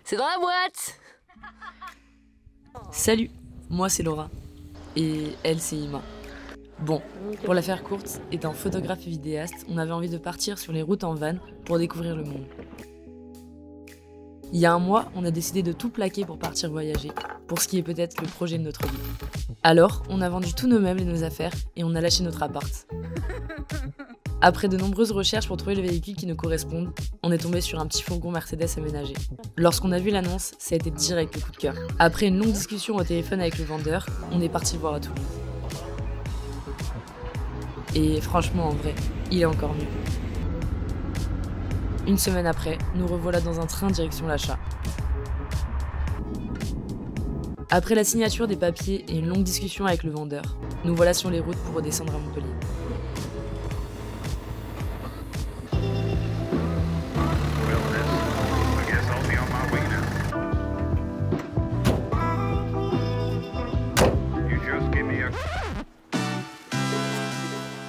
C'est dans la boîte. Salut, moi c'est Laura. Et elle c'est Ima. Bon, pour la faire courte, étant photographe et vidéaste, on avait envie de partir sur les routes en van pour découvrir le monde. Il y a un mois, on a décidé de tout plaquer pour partir voyager, pour ce qui est peut-être le projet de notre vie. Alors, on a vendu tous nos meubles et nos affaires et on a lâché notre appart. Après de nombreuses recherches pour trouver le véhicule qui nous corresponde, on est tombé sur un petit fourgon Mercedes aménagé. Lorsqu'on a vu l'annonce, ça a été direct le coup de cœur. Après une longue discussion au téléphone avec le vendeur, on est parti le voir à Toulouse. Et franchement, en vrai, il est encore mieux. Une semaine après, nous revoilà dans un train direction l'achat. Après la signature des papiers et une longue discussion avec le vendeur, nous voilà sur les routes pour redescendre à Montpellier.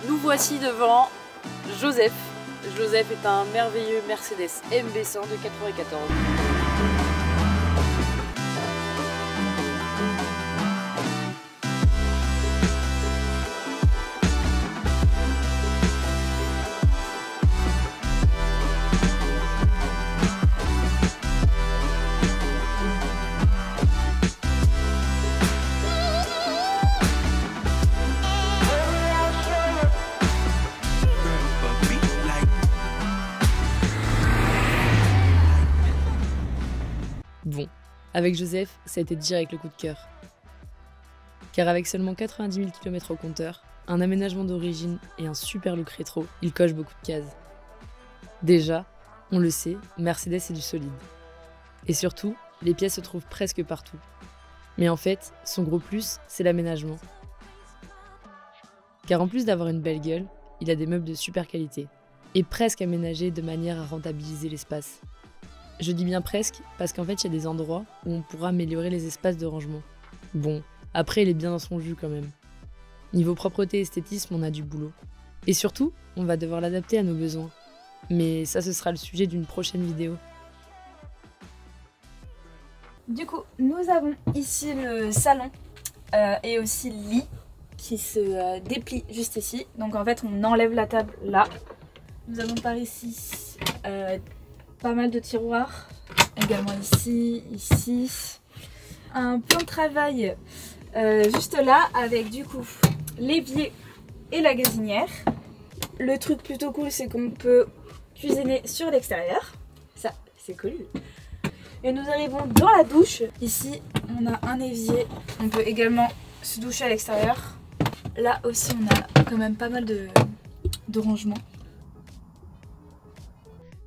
Nous voici devant Joseph. Joseph est un merveilleux Mercedes MB100 de 94. Bon, avec Joseph, ça a été direct le coup de cœur. Car avec seulement 90 000 km au compteur, un aménagement d'origine et un super look rétro, il coche beaucoup de cases. Déjà, on le sait, Mercedes est du solide. Et surtout, les pièces se trouvent presque partout. Mais en fait, son gros plus, c'est l'aménagement. Car en plus d'avoir une belle gueule, il a des meubles de super qualité, et presque aménagés de manière à rentabiliser l'espace. Je dis bien presque, parce qu'en fait, il y a des endroits où on pourra améliorer les espaces de rangement. Bon, après, il est bien dans son jus quand même. Niveau propreté et esthétisme, on a du boulot. Et surtout, on va devoir l'adapter à nos besoins. Mais ça, ce sera le sujet d'une prochaine vidéo. Du coup, nous avons ici le salon et aussi le lit qui se déplie juste ici. Donc en fait, on enlève la table là. Nous avons par ici pas mal de tiroirs, également ici, ici. Un plan de travail juste là avec du coup l'évier et la gazinière. Le truc plutôt cool, c'est qu'on peut cuisiner sur l'extérieur. Ça, c'est cool. Et nous arrivons dans la douche. Ici, on a un évier. On peut également se doucher à l'extérieur. Là aussi, on a quand même pas mal de rangements.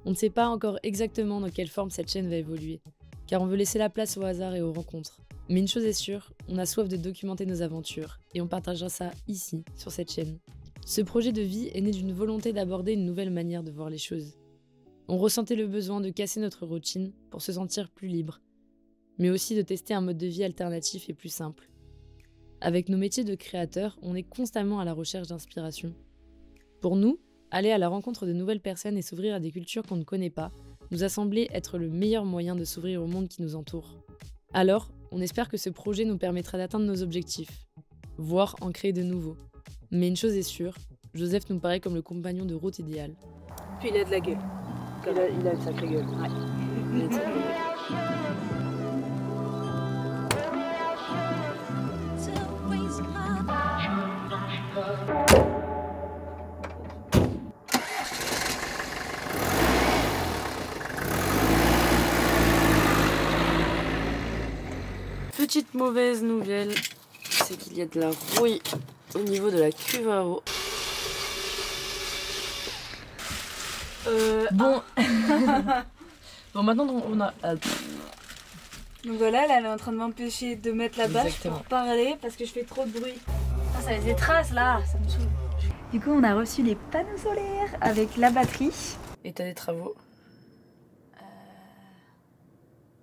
On ne sait pas encore exactement dans quelle forme cette chaîne va évoluer, car on veut laisser la place au hasard et aux rencontres. Mais une chose est sûre, on a soif de documenter nos aventures, et on partagera ça ici, sur cette chaîne. Ce projet de vie est né d'une volonté d'aborder une nouvelle manière de voir les choses. On ressentait le besoin de casser notre routine pour se sentir plus libre, mais aussi de tester un mode de vie alternatif et plus simple. Avec nos métiers de créateurs, on est constamment à la recherche d'inspiration. Pour nous, aller à la rencontre de nouvelles personnes et s'ouvrir à des cultures qu'on ne connaît pas nous a semblé être le meilleur moyen de s'ouvrir au monde qui nous entoure. Alors, on espère que ce projet nous permettra d'atteindre nos objectifs, voire en créer de nouveaux. Mais une chose est sûre, Joseph nous paraît comme le compagnon de route idéal. Puis il a de la gueule. Il a une sacrée gueule. Ouais. Il a une sacrée gueule. Petite mauvaise nouvelle, c'est qu'il y a de la rouille au niveau de la cuve à eau. Bon. Bon, maintenant on a... Donc voilà, là, elle est en train de m'empêcher de mettre la bâche pour parler parce que je fais trop de bruit. Ah, ça laisse des traces là, ça me saoule. Du coup, on a reçu les panneaux solaires avec la batterie. État des travaux.